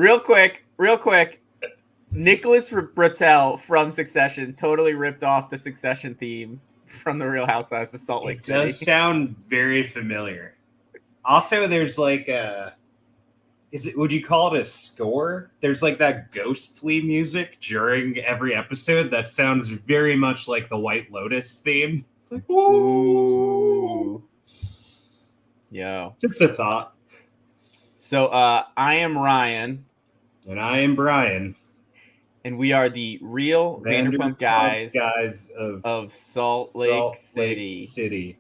real quick. Nicholas Britell from Succession totally ripped off the Succession theme from the Real Housewives of Salt Lake City. It does sound very familiar. Also, there's like would you call it a score? There's like that ghostly music during every episode that sounds very much like the White Lotus theme. It's like, ooh. Yo. Just a thought. So I am Ryan. And I am Brian. And we are the real Vanderpump guys of Salt Lake City.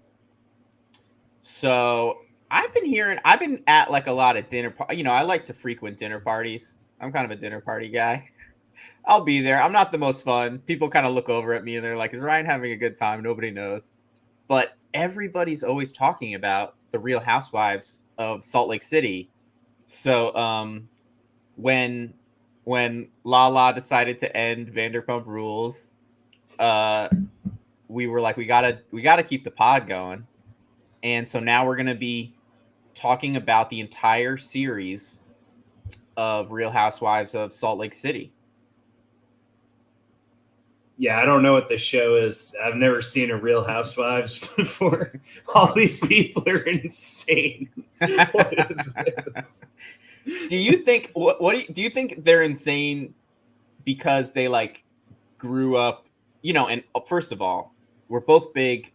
So I've been at like a lot of dinner. I like to frequent dinner parties. I'm kind of a dinner party guy. I'll be there. I'm not the most fun. People kind of look over at me and they're like, is Ryan having a good time? Nobody knows. But everybody's always talking about the Real Housewives of Salt Lake City. So when Lala decided to end Vanderpump Rules, we were like, we gotta keep the pod going. And so now we're gonna be talking about the entire series of Real Housewives of Salt Lake City. Yeah, I don't know what the show is. I've never seen a Real Housewives before. All these people are insane. What is this? Do you think do you think they're insane because they like grew up, and first of all, we're both big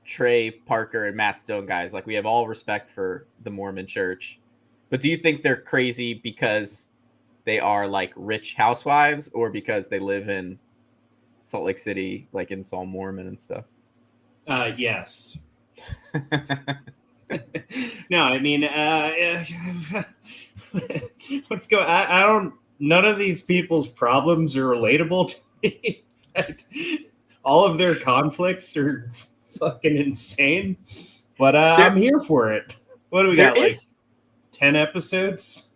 Trey Parker and Matt Stone guys. Like, we have all respect for the Mormon Church. But do you think they're crazy because they are like rich housewives, or because they live in Salt Lake City, like, and it's all Mormon and stuff? Yes. No, I mean, let's go. I don't. None of these people's problems are relatable to me. All of their conflicts are fucking insane. But I'm here for it. What do we got? Like 10 episodes?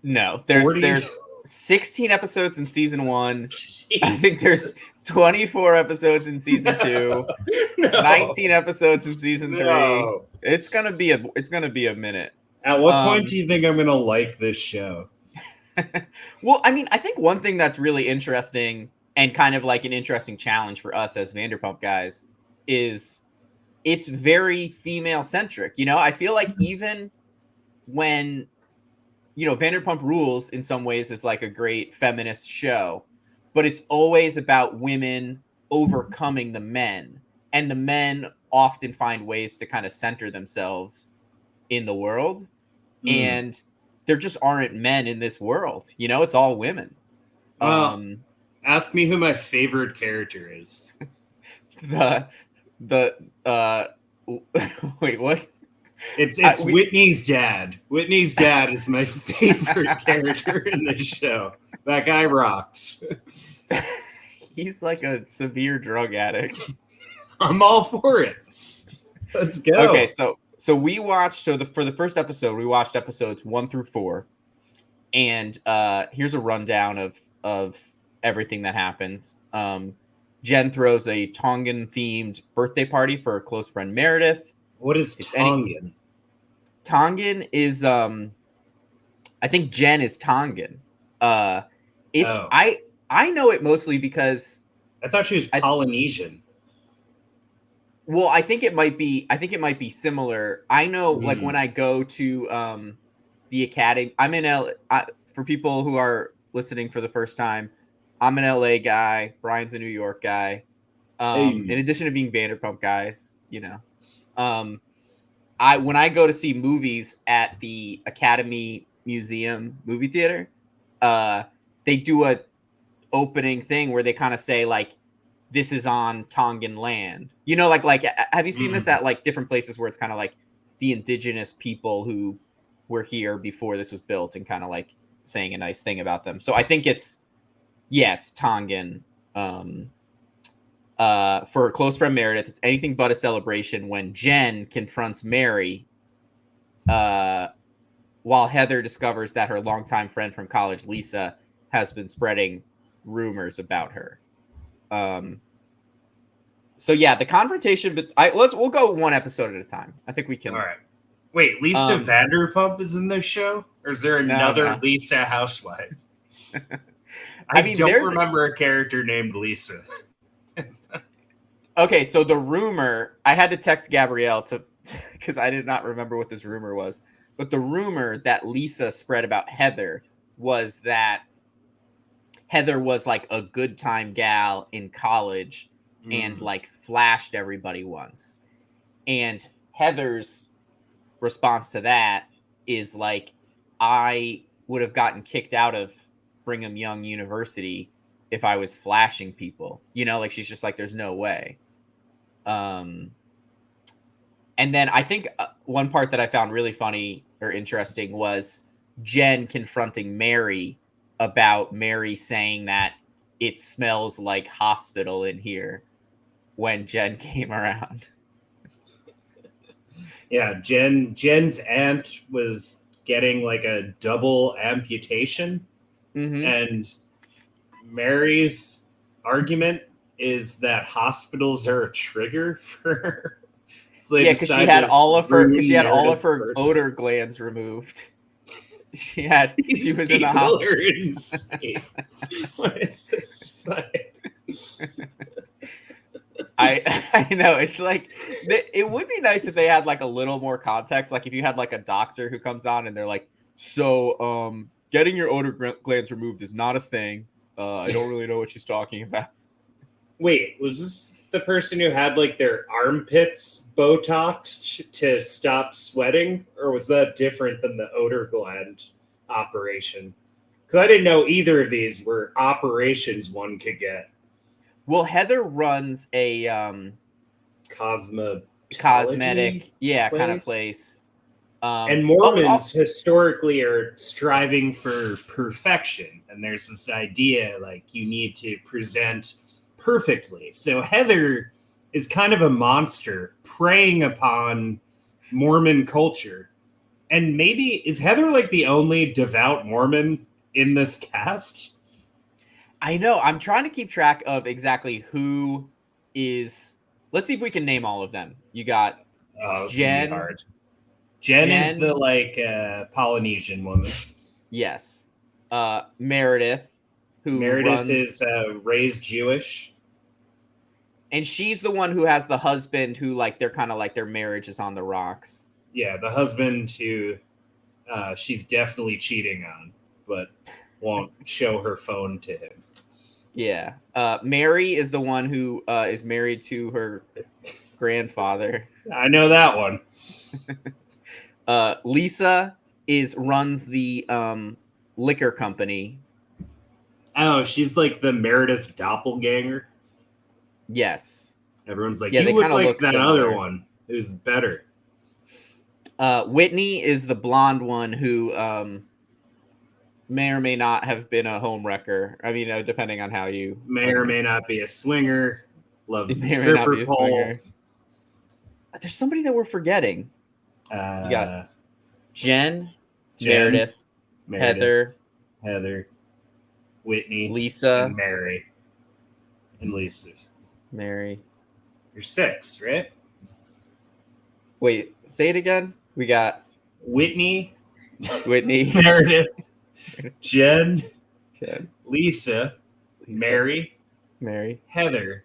No, there's 16 episodes in season 1. Jeez. I think there's 24 episodes in season 2. No. 19 episodes in season 3. It's gonna be a minute. At what point do you think I'm gonna like this show? Well, I mean, I think one thing that's really interesting and kind of like an interesting challenge for us as Vanderpump guys is it's very female centric. I feel like even when Vanderpump Rules in some ways is like a great feminist show, but it's always about women overcoming the men, and the men often find ways to kind of center themselves in the world. And there just aren't men in this world. It's all women. Ask me who my favorite character is. Wait, what? It's Whitney's dad. Whitney's dad is my favorite character in this show. That guy rocks. He's like a severe drug addict. I'm all for it. Let's go. Okay, so we watched for the first episode, we watched episodes 1 through 4. And here's a rundown of everything that happens. Jen throws a Tongan-themed birthday party for her close friend Meredith. What is Tongan? Tongan is I think Jen is Tongan. I know it mostly because I thought she was Polynesian. Well, I think it might be similar. I know, like, when I go to the academy, I'm in LA. For people who are listening for the first time, I'm an LA guy. Brian's a New York guy. In addition to being Vanderpump guys, when I go to see movies at the Academy Museum movie theater, they do a opening thing where they kind of say, like, this is on Tongan land. Like have you seen this at like different places where it's kind of like the indigenous people who were here before this was built and kind of like saying a nice thing about them? So I think it's Tongan. For her close friend Meredith, it's anything but a celebration when Jen confronts Mary while Heather discovers that her longtime friend from college, Lisa, has been spreading rumors about her. So yeah, the confrontation, but we'll go one episode at a time. I think we can. All right. Wait, Lisa Vanderpump is in this show? Or is there another No. Lisa housewife? I I mean, don't remember a character named Lisa. Okay, so the rumor, I had to text Gabrielle to because I did not remember what this rumor was. But the rumor that Lisa spread about Heather was that Heather was like a good time gal in college and like flashed everybody once. And Heather's response to that is like, I would have gotten kicked out of Brigham Young University if I was flashing people. You know, like she's just like, there's no way. And then I think one part that I found really funny or interesting was Jen confronting Mary about Mary saying that it smells like hospital in here when Jen came around. Yeah, Jen's aunt was getting like a double amputation, and Mary's argument is that hospitals are a trigger for her. So because she had all of her odor glands removed. She was in the hospital. What is this fight? I know, it's like it would be nice if they had like a little more context. Like if you had like a doctor who comes on and they're like, so getting your odor glands removed is not a thing. I don't really know what she's talking about. Wait, was this the person who had like their armpits Botoxed to stop sweating, or was that different than the odor gland operation? Because I didn't know either of these were operations one could get. Well, Heather runs a cosmetic, kind of place. And Mormons historically are striving for perfection, and there's this idea like you need to present perfectly. So Heather is kind of a monster preying upon Mormon culture. And maybe is Heather like the only devout Mormon in this cast? I know. I'm trying to keep track of exactly who is. Let's see if we can name all of them. You got Jen. Hard. Jen is the like Polynesian woman. Yes. Meredith, Meredith is raised Jewish. And she's the one who has the husband who like they're kind of like their marriage is on the rocks. Yeah, the husband who she's definitely cheating on, but won't show her phone to him. Yeah. Mary is the one who is married to her grandfather. I know that one. Lisa runs the liquor company. Oh, she's like the Meredith doppelganger. Yes. Everyone's like, you look like that other one. It was better. Whitney is the blonde one who may or may not have been a home wrecker. I mean, depending on how you may or may not be a swinger. Loves the stripper pole. There's somebody that we're forgetting. You got Jen, Meredith, Heather, Whitney, Lisa, and Mary, and Lisa. Mary. You're 6, right? Wait, say it again. We got Whitney, Meredith, Jen, Lisa, Mary, Heather.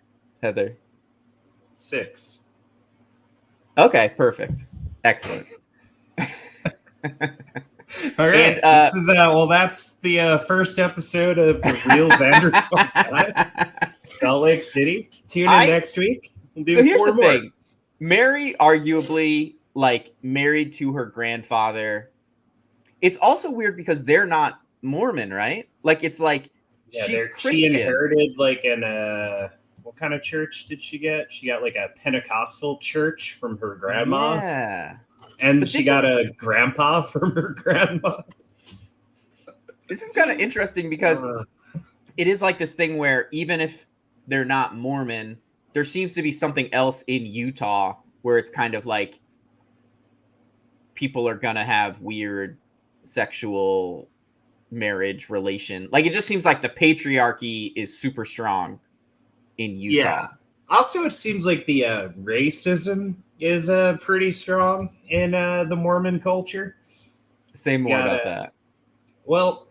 6. Okay, perfect. Excellent. All right. This is that's the first episode of the Real Vanderpump Guys, Salt Lake City. Tune in next week. We'll do so here's the more. Thing. Mary arguably like married to her grandfather. It's also weird because they're not Mormon, right? Like it's like she's Christian. She inherited like what kind of church did she get? She got like a Pentecostal church from her grandma. Yeah. And she got a grandpa from her grandma. This is kind of interesting because it is like this thing where even if they're not Mormon, there seems to be something else in Utah where it's kind of like people are going to have weird sexual marriage relation. Like it just seems like the patriarchy is super strong in Utah. Yeah. Also, it seems like the racism is pretty strong in the Mormon culture. Say more Got about that. well,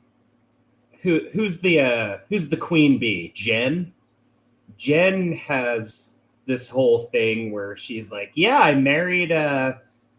who's the queen bee? Jen. Jen has this whole thing where she's like, "Yeah, I married."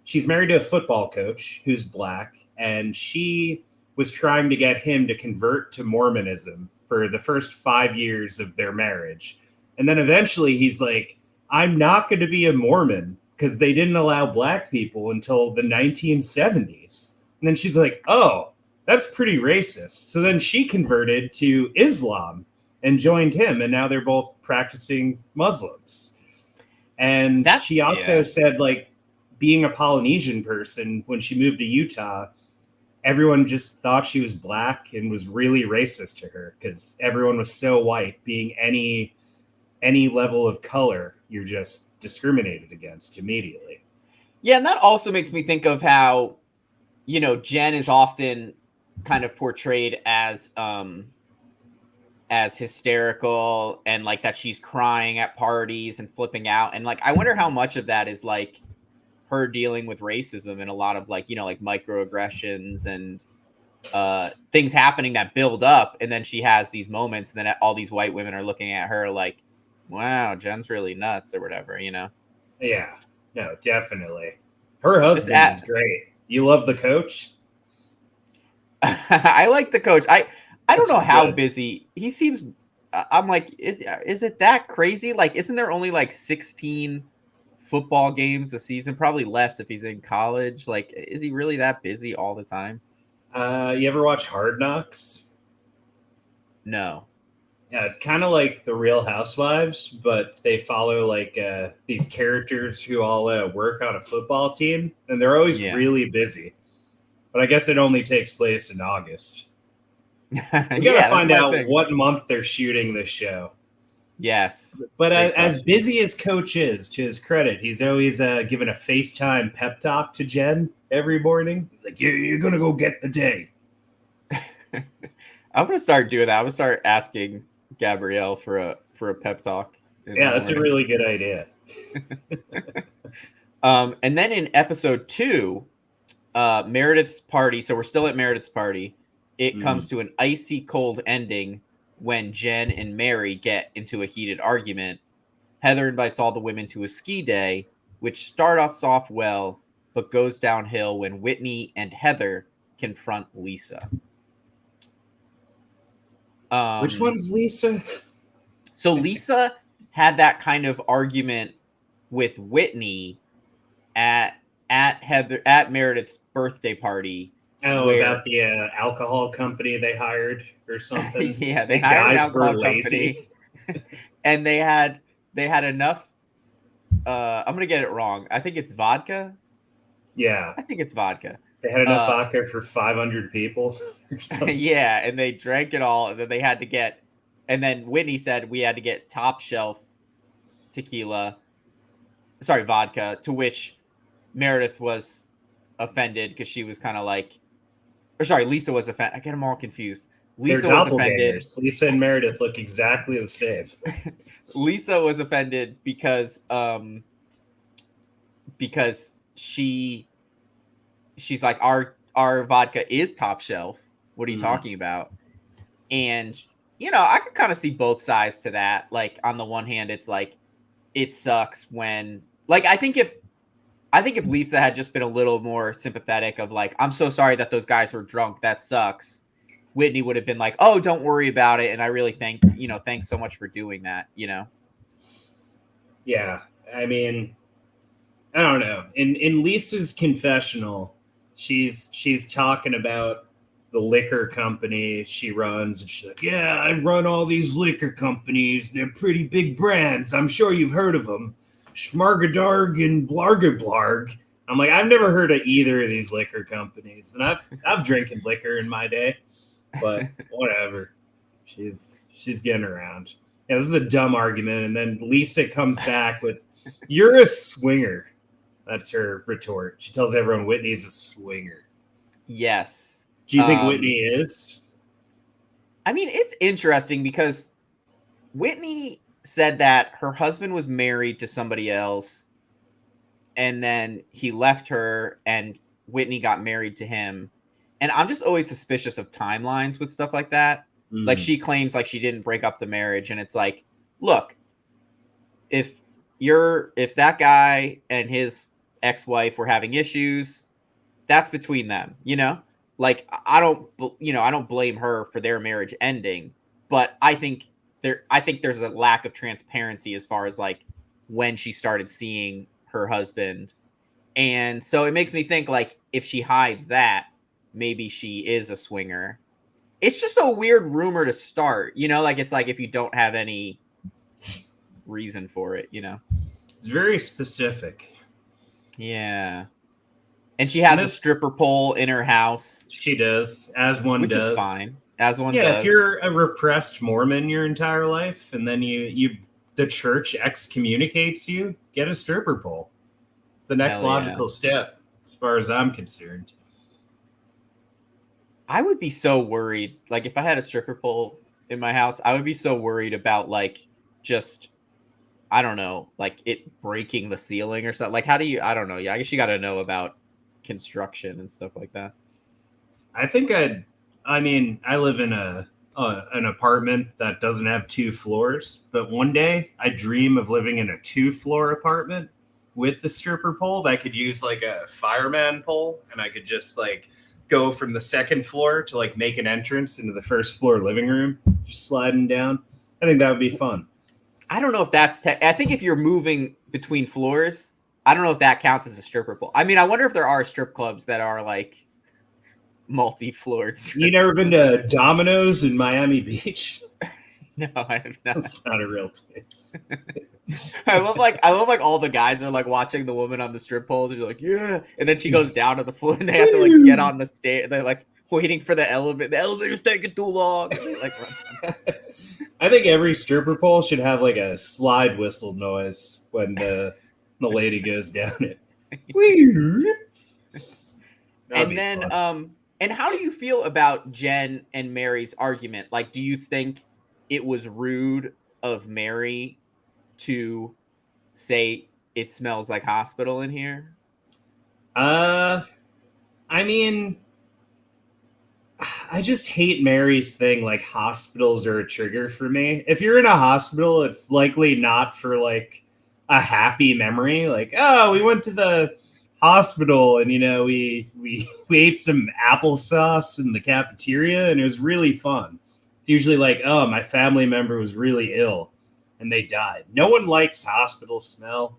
She's married to a football coach who's black, and she was trying to get him to convert to Mormonism for the first 5 years of their marriage, and then eventually he's like, "I'm not going to be a Mormon because they didn't allow black people until the 1970s." And then she's like, "Oh, that's pretty racist." So then she converted to Islam and joined him, and now they're both practicing Muslims. And she also said, like, being a Polynesian person, when she moved to Utah, everyone just thought she was black and was really racist to her because everyone was so white. Being any level of color, you're just discriminated against immediately. Yeah, and that also makes me think of how, Jen is often kind of portrayed as hysterical and like that she's crying at parties and flipping out. And like, I wonder how much of that is like her dealing with racism and a lot of like, like microaggressions and things happening that build up. And then she has these moments, and then all these white women are looking at her like, wow, Jen's really nuts or whatever, Yeah, no, definitely. Her husband is great. You love the coach? I like the coach. I don't know how good. busy he seems. I'm like, is it that crazy? Like, isn't there only like 16 football games a season? Probably less if he's in college. Like, is he really that busy all the time? You ever watch Hard Knocks? No. Yeah, it's kind of like the Real Housewives, but they follow like these characters who all work on a football team, and they're always really busy. But I guess it only takes place in August. We gotta find out what month they're shooting this show. Yes. But as busy as Coach is, to his credit, he's always given a FaceTime pep talk to Jen every morning. He's like, you're going to go get the day. I'm going to start doing that. I'm going to start asking Gabrielle for a pep talk. Yeah, that's a really good idea. And then in episode 2, Meredith's party. So we're still at Meredith's party. It comes to an icy cold ending when Jen and Mary get into a heated argument. Heather invites all the women to a ski day, which starts off well, but goes downhill when Whitney and Heather confront Lisa. Which one's Lisa? So Lisa had that kind of argument with Whitney at Meredith's birthday party. Oh, about the alcohol company they hired or something. Yeah, they hired an alcohol company, and they had enough. I'm gonna get it wrong. I think it's vodka. Yeah, I think it's vodka. They had enough vodka for 500 people or something. Yeah, and they drank it all, and then they had to get. And then Whitney said we had to get top shelf vodka. To which Meredith was offended because she was kind of like, Lisa was offended. I get them all confused. Lisa was offended. Lisa and Meredith look exactly the same. Lisa was offended because she's like, our vodka is top shelf. What are you talking about? And I could kind of see both sides to that. Like, on the one hand, it's like, it sucks when, like, I think if Lisa had just been a little more sympathetic of like, I'm so sorry that those guys were drunk, that sucks, Whitney would have been like, oh, don't worry about it, and I really thanks so much for doing that. Yeah, I mean, I don't know. In Lisa's confessional, she's talking about the liquor company she runs, and she's like, yeah, I run all these liquor companies. They're pretty big brands. I'm sure you've heard of them. Schmargadarg and Blargablarg. I'm like, I've never heard of either of these liquor companies, and I've drinking liquor in my day, but whatever. She's getting around. Yeah, this is a dumb argument, and then Lisa comes back with, "You're a swinger." That's her retort. She tells everyone Whitney's a swinger. Yes. Do you think Whitney is? I mean, it's interesting because Whitney said that her husband was married to somebody else, and then he left her, and Whitney got married to him. And I'm just always suspicious of timelines with stuff like that. Like, Mm. she claims like she didn't break up the marriage, and it's like, look, if that guy and his ex-wife were having issues, that's between them, you know? Like, I don't blame her for their marriage ending, but I think there's a lack of transparency as far as like when she started seeing her husband. And so it makes me think like if she hides that, maybe she is a swinger. It's just a weird rumor to start, you know, like it's like if you don't have any reason for it, you know. It's very specific. Yeah. And she And has a this stripper pole in her house, she does, as one which is does. fine, as one Yeah, if does. you're a repressed Mormon your entire life, and then the church excommunicates you, get a stripper pole. The next Hell yeah. logical step, as far as I'm concerned. I would be so worried. Like if I had a stripper pole in my house, I would be so worried about like just I don't know, like it breaking the ceiling or something. Like how do you I don't know. Yeah, I guess you got to know about construction and stuff like that. I think I mean, I live in an apartment that doesn't have 2 floors, but one day I dream of living in a 2 floor apartment with the stripper pole that could use like a fireman pole, and I could just like go from the second floor to like make an entrance into the first floor living room, just sliding down. I think that would be fun. I don't know if I think if you're moving between floors, I don't know if that counts as a stripper pole. I mean, I wonder if there are strip clubs that are like multi-floored You strip never been clubs. to Domino's in Miami Beach? No, I have not. That's not a real place. I love like all the guys are like watching the woman on the strip pole. They're like, yeah, and then she goes down to the floor, and they have to like get on the stair. They're like waiting for the elevator. The elevator's taking too long. And they like run. I think every stripper pole should have like a slide whistle noise when the lady goes down it. That'd And be then, fun. and how do you feel about Jen and Mary's argument? Like, do you think it was rude of Mary to say it smells like hospital in here? Uh, I mean, I just hate Mary's thing. Like hospitals are a trigger for me. If you're in a hospital, it's likely not for like a happy memory. Like, oh, we went to the hospital and we ate some applesauce in the cafeteria and it was really fun. It's usually like, oh, my family member was really ill and they died. No one likes hospital smell.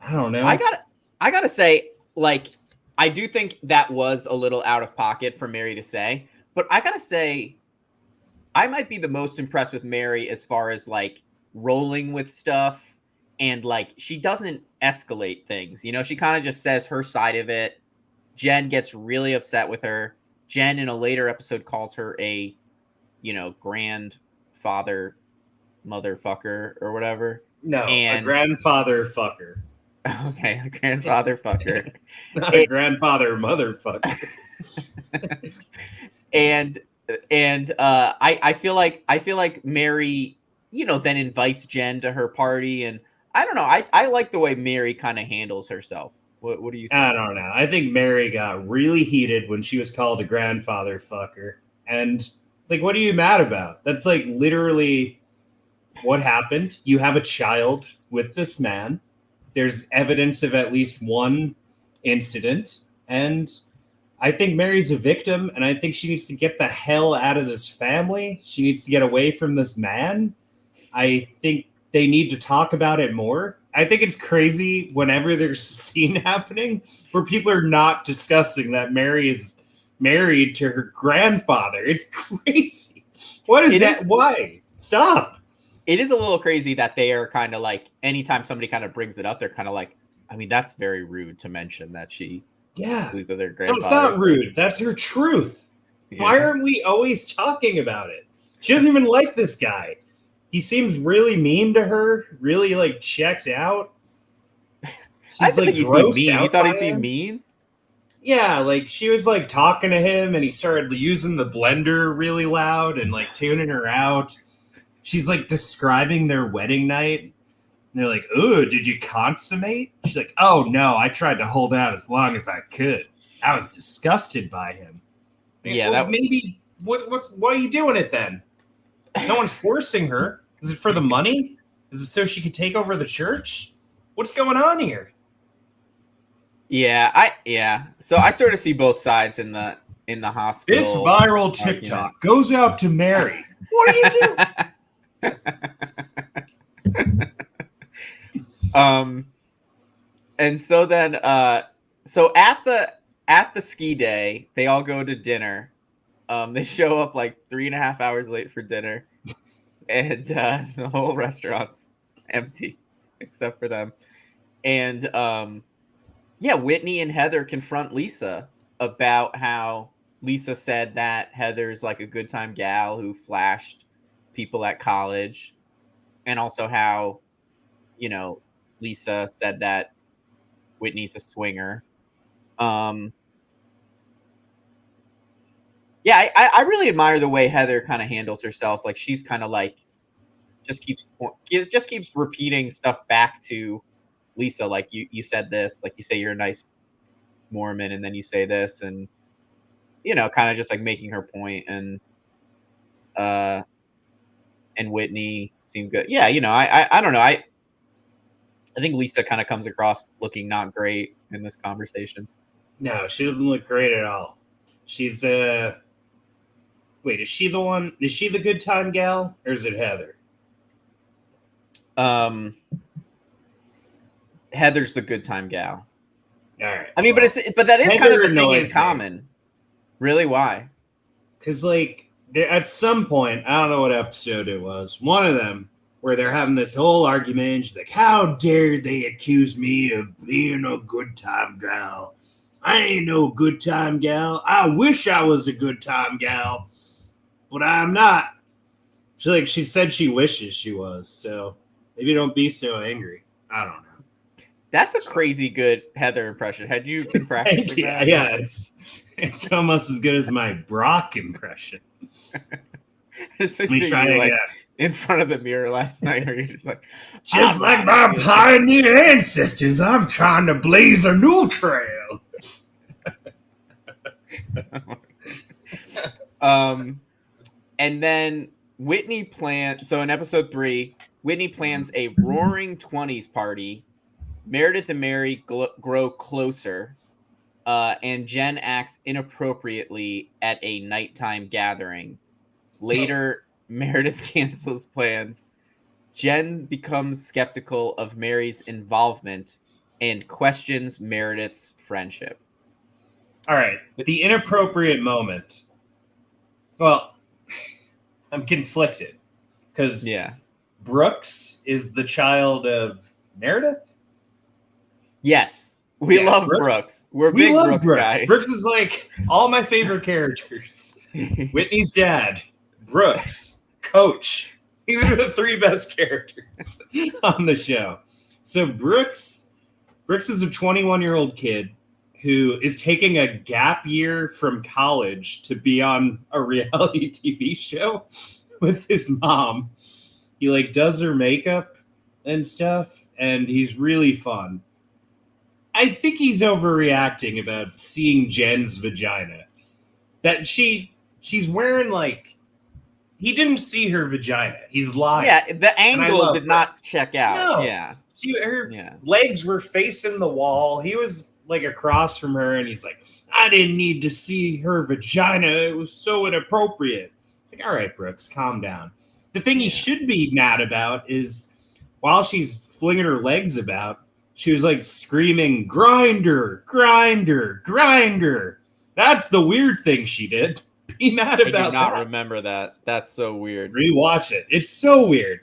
I don't I know. got I gotta say, like, I do think that was a little out of pocket for Mary to say, but I gotta say, I might be the most impressed with Mary as far as like rolling with stuff and like she doesn't escalate things. You know, she kind of just says her side of it. Jen gets really upset with her. Jen in a later episode calls her a, you know, grandfather motherfucker or whatever. No, a And grandfather fucker. okay, a grandfather fucker. Not a grandfather motherfucker. and I feel like Mary, you know, then invites Jen to her party, and I don't know. I like the way Mary kind of handles herself. What do you I think? don't know. I think Mary got really heated when she was called a grandfather fucker. And it's like, what are you mad about? That's like literally what happened. You have a child with this man. There's evidence of at least one incident. And I think Mary's a victim, and I think she needs to get the hell out of this family. She needs to get away from this man. I think they need to talk about it more. I think it's crazy whenever there's a scene happening where people are not discussing that Mary is married to her grandfather. It's crazy. What is It that? is Why? Stop. it is a little crazy that they are kind of like anytime somebody kind of brings it up, they're kind of like, I mean, that's very rude to mention that she Yeah. sleep with her No, it's grandfather. not rude. That's her truth. Why Yeah. aren't we always talking about it? She doesn't even like this guy. He seems really mean to her, really like checked out. I She's didn't like think he seemed grossed mean. You out thought he by seemed him. mean? Yeah, like she was like talking to him and he started using the blender really loud and like tuning her out. she's like describing their wedding night. And they're like, "Oh, did you consummate?" She's like, "Oh no, I tried to hold out as long as I could. I was disgusted by him." Yeah, Well, maybe why are you doing it then? No one's forcing her. Is it for the money? Is it so she could take over the church? What's going on here? yeah. So I sort of see both sides in the hospital. This viral TikTok goes out to Mary. What are you doing? And so then so at the ski day, they all go to dinner. They show up like 3.5 hours late for dinner, and the whole restaurant's empty except for them. And yeah, Whitney and Heather confront Lisa about how Lisa said that Heather's like a good time gal who flashed people at college, and also how, Lisa said that Whitney's a swinger. Yeah, I really admire the way Heather kind of handles herself. Like she's kind of like just keeps repeating stuff back to Lisa. Like you said this, like you say you're a nice Mormon, and then you say this, and kind of just like making her point. Uh, and Whitney seemed good. Yeah, I don't know. I think Lisa kind of comes across looking not great in this conversation. No, she doesn't look great at all. She's wait, is she the one? Is she the good time gal, or is it Heather? Heather's the good time gal. All right. I mean, but that is Heather kind of the thing in annoys common. me. Really? Why? Because like at some point, I don't know what episode it was. One of them where they're having this whole argument. She's like, "How dare they accuse me of being a good time gal? I ain't no good time gal. I wish I was a good time gal, but I'm not." She said she wishes she was. So maybe don't be so angry. I don't know. That's a crazy good Heather impression. Had you been practicing that? Yeah, it's almost as good as my Brock impression. Let me try you, like, in front of the mirror last night, where you're just like, just like my pioneer ancestors, I'm trying to blaze a new trail. And then Whitney plans. So in episode 3, Whitney plans a Roaring 20s party. Meredith and Mary grow closer, and Jen acts inappropriately at a nighttime gathering. Later, Meredith cancels plans. Jen becomes skeptical of Mary's involvement and questions Meredith's friendship. All right, the inappropriate moment. Well, I'm conflicted because Brooks is the child of Meredith. Yes, we love Brooks. We big love Brooks guys. Brooks is like all my favorite characters. Whitney's dad, Brooks, Coach. These are the 3 best characters on the show. So Brooks is a 21-year-old kid who is taking a gap year from college to be on a reality TV show with his mom. He like does her makeup and stuff, and he's really fun. I think he's overreacting about seeing Jen's vagina. That she's wearing like, he didn't see her vagina. He's lying. Yeah, the angle did not check out. No. Yeah. Her legs were facing the wall. He was like across from her, and he's like, "I didn't need to see her vagina. It was so inappropriate." It's like, all right, Brooks, calm down. The thing you should be mad about is while she's flinging her legs about, she was like screaming, "Grinder, grinder, grinder." That's the weird thing she did. Be mad about that. I do not remember that. That's so weird. Rewatch it. It's so weird.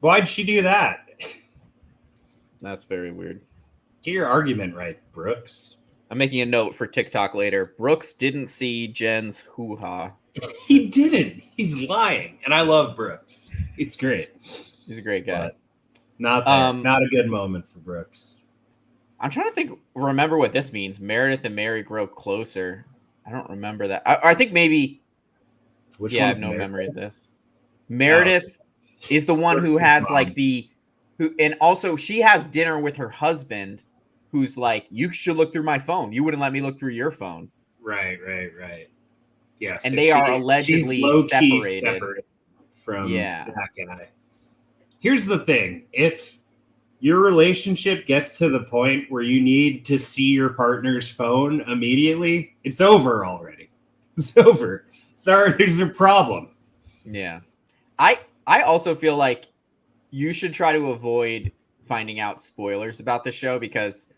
Why'd she do that? That's very weird. Get your argument right, Brooks. I'm making a note for TikTok later. Brooks didn't see Jen's hoo-ha. He didn't. He's lying. And I love Brooks. It's great. He's a great guy. But not a good moment for Brooks. I'm trying to remember what this means. Meredith and Mary grow closer. I don't remember that. I think maybe. Which I have no memory of this. Oh, Meredith is the one who Brooks's has like mom. and also she has dinner with her husband, who's like, you should look through my phone. You wouldn't let me look through your phone. Right. Yeah, And so they are she's allegedly low key separated. separate from Yeah. that guy. Here's the thing: if your relationship gets to the point where you need to see your partner's phone immediately, it's over already. It's over. Sorry, there's a problem. Yeah. I also feel like you should try to avoid finding out spoilers about the show because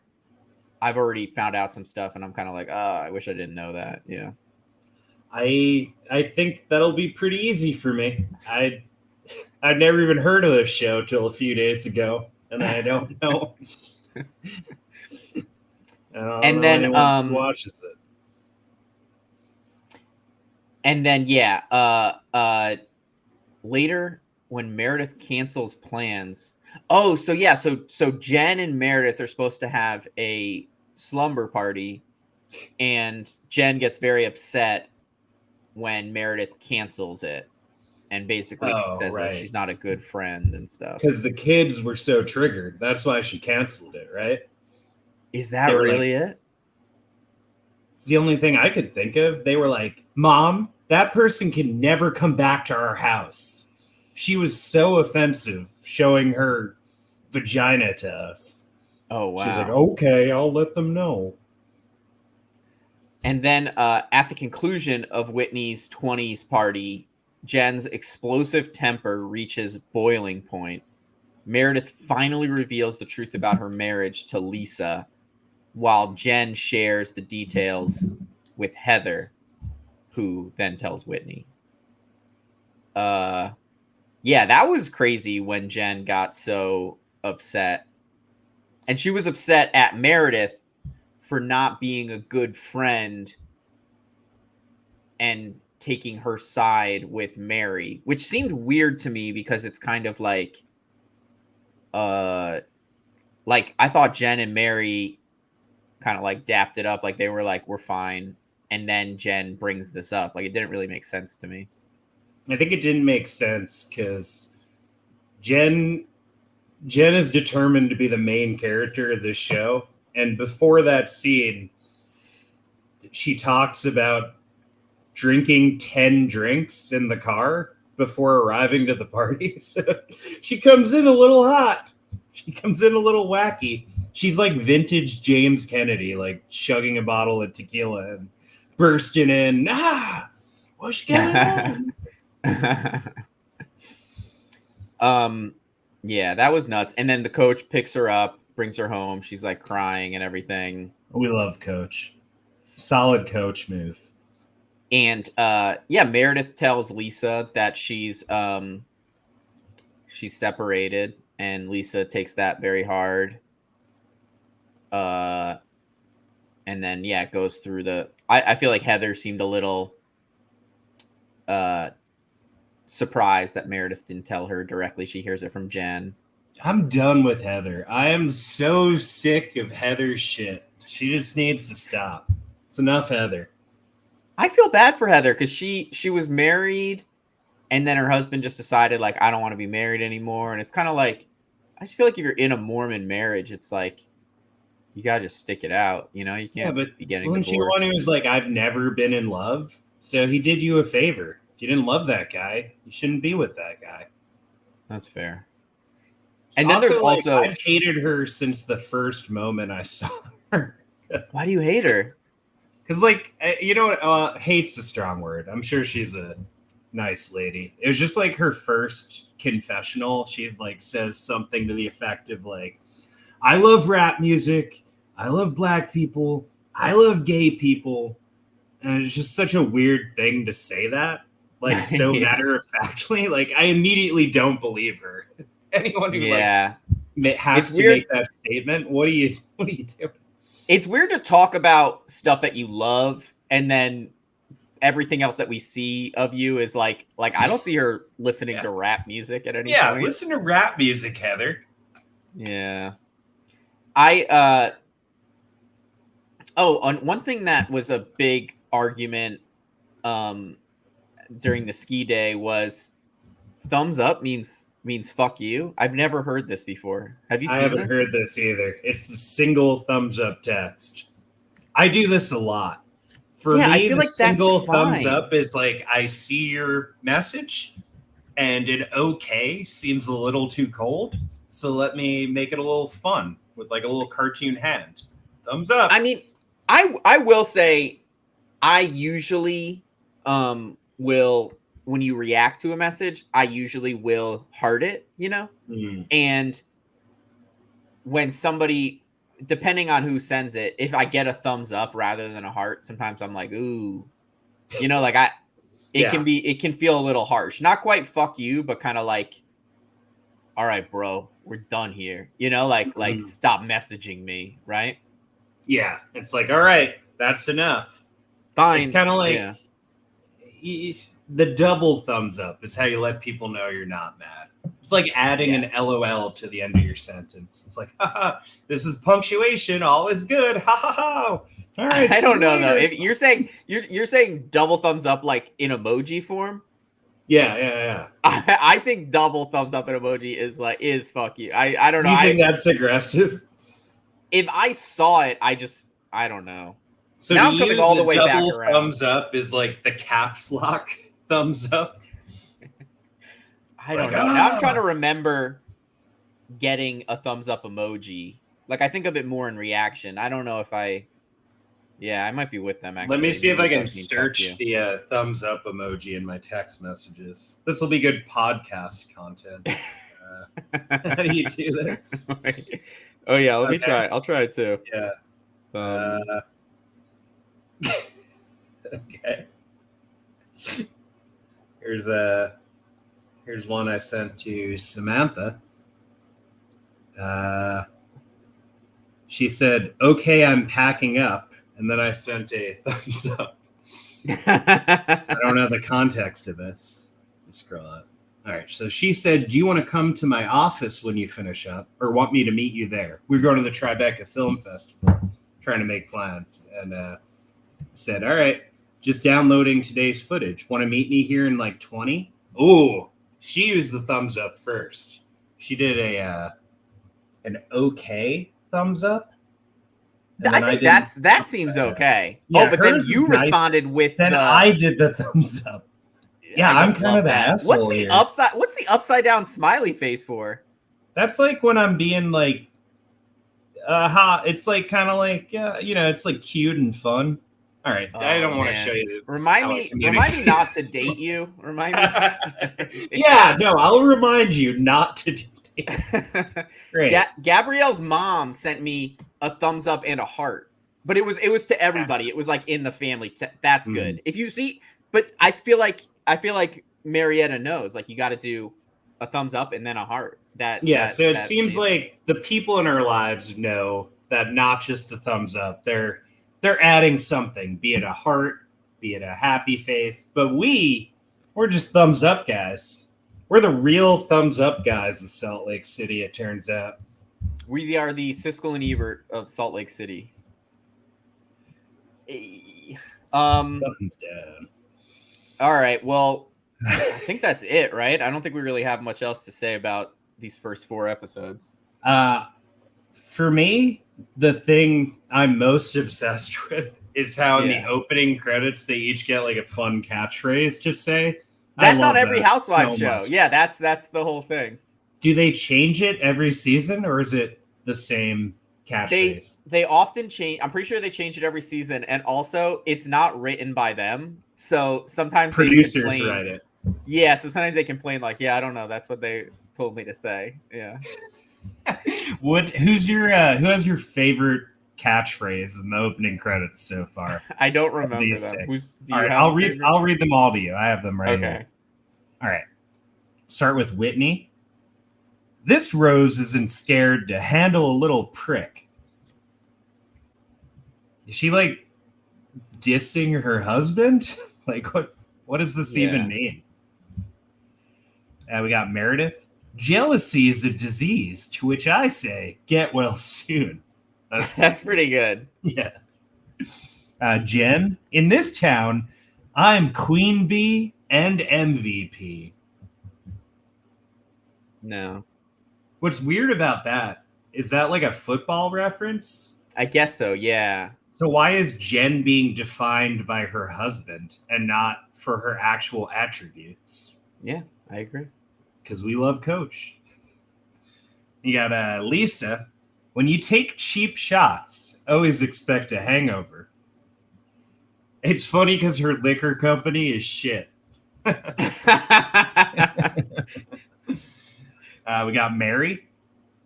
I've already found out some stuff and I'm kind of like, oh, I wish I didn't know that. Yeah. I think that'll be pretty easy for me. I'd never even heard of this show till a few days ago, and I don't know. I don't And know then anyone who watches it. Yeah, later when Meredith cancels plans. Oh, so yeah, so Jen and Meredith are supposed to have a slumber party, and Jen gets very upset when Meredith cancels it and basically Oh, says that right. she's not a good friend and stuff. Because the kids were so triggered. That's why she canceled it, right? Is that They were like, really it? it's the only thing I could think of. They were like, Mom, that person can never come back to our house. She was so offensive showing her vagina to us. Oh She's like, wow. okay, I'll let them know. And then at the conclusion of Whitney's 20s party, Jen's explosive temper reaches boiling point. Meredith finally reveals the truth about her marriage to Lisa, while Jen shares the details with Heather, who then tells Whitney. Yeah, that was crazy when Jen got so upset. And she was upset at Meredith for not being a good friend and taking her side with Mary, which seemed weird to me because it's kind of uh like I thought Jen and Mary kind of like dapped it up, like they were like, we're fine. And then Jen brings this up. Like it didn't really make sense to me. I think it didn't make sense because Jen Jen is determined to be the main character of this show. And before that scene, she talks about drinking 10 drinks in the car before arriving to the party. So she comes in a little hot. She comes in a little wacky. She's like vintage James Kennedy, like chugging a bottle of tequila and bursting in. What's going on? Yeah, that was nuts. And then the coach picks her up, brings her home. She's like crying and everything. We love Coach. Solid Coach move. And yeah, Meredith tells Lisa that she's separated, and Lisa takes that very hard. And then yeah, it goes through I feel like Heather seemed a little surprised that Meredith didn't tell her directly. She hears it from Jen. I'm done with Heather. I am so sick of Heather's shit. She just needs to stop. It's enough, Heather. I feel bad for Heather because she was married, and then her husband just decided like I don't want to be married anymore, and it's kind of like I just feel like if you're in a Mormon marriage, it's like you gotta just stick it out. You know, you Yeah, can't but be getting wasn't she the one divorced. who was like, I've never been in love? So he did you a favor. If you didn't love that guy, you shouldn't be with that guy. That's fair. And then there's Like, also I've hated her since the first moment I saw her. why do you hate her? Because, like, you know what? Hate's a strong word. I'm sure she's a nice lady. It was just like her first confessional. She like says something to the effect of like, I love rap music. I love black people. I love gay people. And it's just such a weird thing to say that. Like so Yeah. matter of factly. Like I immediately don't believe her. Anyone who Yeah. has It's to weird. make that statement, what are you doing? It's weird to talk about stuff that you love and then everything else that we see of you is like I don't see her listening to rap music at any Yeah, point. listen to rap music, Heather. Yeah. I on one thing that was a big argument during the ski day was thumbs up means fuck you? I've never heard this before. Have you I seen haven't this? heard this either. It's the single thumbs up text. I do this a lot. For Yeah, I me, feel the like that's single thumbs fine. up is like I see your message and an okay seems a little too cold. So let me make it a little fun with like a little cartoon hand. Thumbs up. I mean, I will say I usually will, when you react to a message, I usually will heart it, you know? Mm. And when somebody, depending on who sends it, if I get a thumbs up rather than a heart, sometimes I'm like, ooh, you know, like Yeah. it can feel a little harsh. Not quite fuck you, but kind of like, all right, bro, we're done here. You know, like Mm. stop messaging me, right? Yeah. It's like, all right, that's enough. It's Fine. kind of like Yeah. the double thumbs up is how you let people know you're not mad. It's like adding Yes. an LOL to the end of your sentence. It's like, haha, this is punctuation. All is good. Ha ha ha. All right. I See don't you know though. later. If you're saying double thumbs up like in emoji form, Yeah. I think double thumbs up in emoji is fuck you. I don't know. You think that's aggressive? If I saw it, I don't know. So Now to I'm coming you, all the the way back double around. thumbs up is like the caps lock thumbs up. I don't know. Now I'm trying to remember getting a thumbs up emoji. Like I think of it more in reaction. I don't know if I might be with them actually. Let me see if Maybe I it can does mean fuck you. search the thumbs up emoji in my text messages. This will be good podcast content. How do you do this? Oh yeah, let me Okay. try. I'll try it too. Yeah. Um, Okay. Here's one I sent to Samantha. She said, "Okay, I'm packing up," and then I sent a thumbs up. I don't know the context of this. Let's scroll up. All right. So she said, "Do you want to come to my office when you finish up, or want me to meet you there? We're going to the Tribeca Film Festival, trying to make plans." And said, "All right, just downloading today's footage. Want to meet me here in like 20?" Oh, she used the thumbs up first. She did an okay thumbs up. I think that seems okay. Yeah, oh, but then hers you is nice. responded with Then I did the thumbs up. Yeah, I'm kind of the asshole What's the here. What's the upside down smiley face for? That's like when I'm being like, it's like kind of like, it's like cute and fun. All right, I don't want to show you. Remind me not to date you. Remind me. Yeah, no, I'll remind you not to date. Great. Gabrielle's mom sent me a thumbs up and a heart, but it was to everybody. It was like in the family. That's good. If you see, but I feel like Marietta knows. Like you got to do a thumbs up and then a heart. So it seems like the people in our lives know that not just the thumbs up. They're adding something, be it a heart, be it a happy face. But we're just thumbs up guys. We're the real thumbs up guys of Salt Lake City, it turns out. We are the Siskel and Ebert of Salt Lake City. Thumbs down. All right. Well, I think that's it, right? I don't think we really have much else to say about these first 4 episodes. For me, the thing I'm most obsessed with is how in the opening credits they each get like a fun catchphrase to say. That's on every Housewives show. Much. Yeah, that's the whole thing. Do they change it every season, or is it the same catchphrase? They often change. I'm pretty sure they change it every season, and also it's not written by them. So sometimes producers write it. Yeah, so sometimes they complain like, "Yeah, I don't know. That's what they told me to say." Yeah. Who has your favorite catchphrase in the opening credits so far? I don't remember them. All right, I'll read them all to you. I have them right here. All right. Start with Whitney. This Rose isn't scared to handle a little prick. Is she like dissing her husband? Like what does this even mean? We got Meredith. Jealousy is a disease, to which I say, get well soon. That's pretty good. Yeah. Jen, in this town, I'm queen bee and MVP. No. What's weird about that is that like a football reference? I guess so, yeah. So why is Jen being defined by her husband and not for her actual attributes? Yeah, I agree. Because we love Coach. You got Lisa. When you take cheap shots, always expect a hangover. It's funny because her liquor company is shit. We got Mary.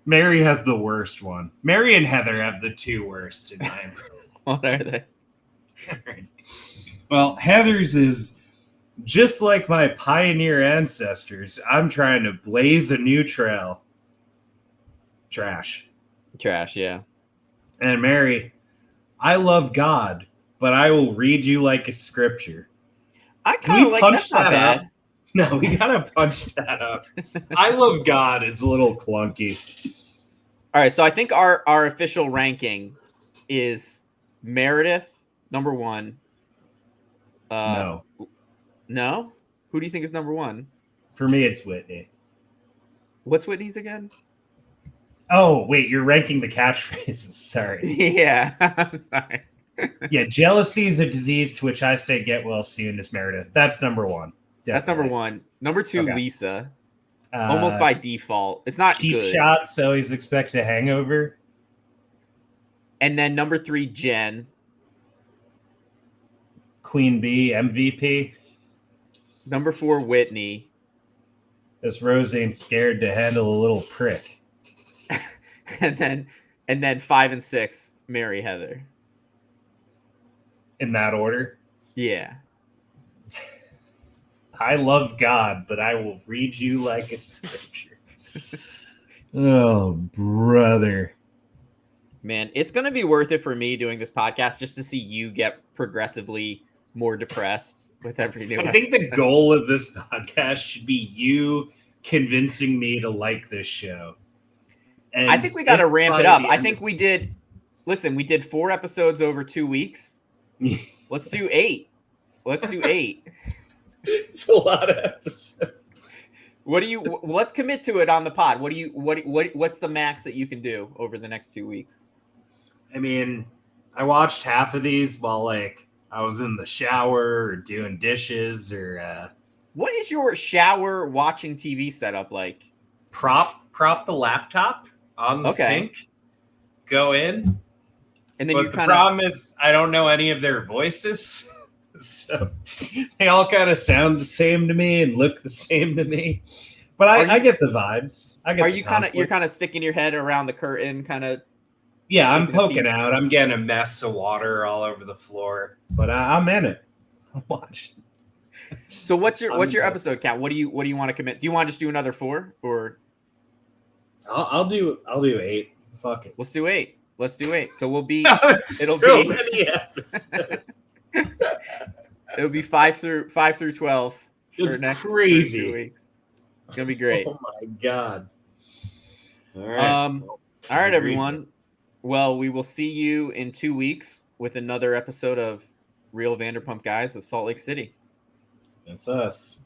Mary has the worst one. Mary and Heather have the two worst in my opinion. What are they? Well, Heather's is just like my pioneer ancestors. I'm trying to blaze a new trail. Trash. Trash, yeah. And Mary, I love God, but I will read you like a scripture. I kind of like that's not bad. Up? No, we gotta punch that up. I love God is a little clunky. All right, so I think our official ranking is Meredith number 1. No. No? Who do you think is number 1? For me, it's Whitney. What's Whitney's again? Oh, wait, you're ranking the catchphrases. Sorry. Yeah, I'm sorry. Yeah, jealousy is a disease to which I say get well soon is Meredith. That's number 1. Definitely. That's number 1. Number 2, okay. Lisa. Almost by default. It's not cheap good. shots, always expect a hangover. And then number 3, Jen. Queen Bee, MVP. Number 4, Whitney. This Rose ain't scared to handle a little prick. and then 5 and 6, Mary Heather. In that order? Yeah. I love God, but I will read you like a scripture. Oh, brother. Man, it's going to be worth it for me doing this podcast just to see you get progressively more depressed with every new I think the goal of this podcast should be you convincing me to like this show. And I think we got to ramp it up. I think we did. Listen, we did 4 episodes over 2 weeks. Let's do 8. Let's do 8. It's a lot of episodes. What do you? Let's commit to it on the pod. What's the max that you can do over the next 2 weeks? I mean, I watched half of these while I was in the shower or doing dishes or. What is your shower watching TV setup like? Prop the laptop on the sink. Go in. And then the problem is I don't know any of their voices. So they all kind of sound the same to me and look the same to me. But I get the vibes. You're kind of sticking your head around the curtain, kind of? Yeah, I'm poking out. I'm getting a mess of water all over the floor, but I'm in it. I'm watching. So what's your episode count? What do you want to commit? Do you want to just do another 4 or? I'll do 8. Fuck it. Let's do 8. Let's do 8. So we'll be. Many episodes. It'll be 5 through 12. It's crazy. 2 weeks. It's gonna be great. Oh my god! All right. All right, everyone. Well, we will see you in 2 weeks with another episode of Real Vanderpump Guys of Salt Lake City. That's us.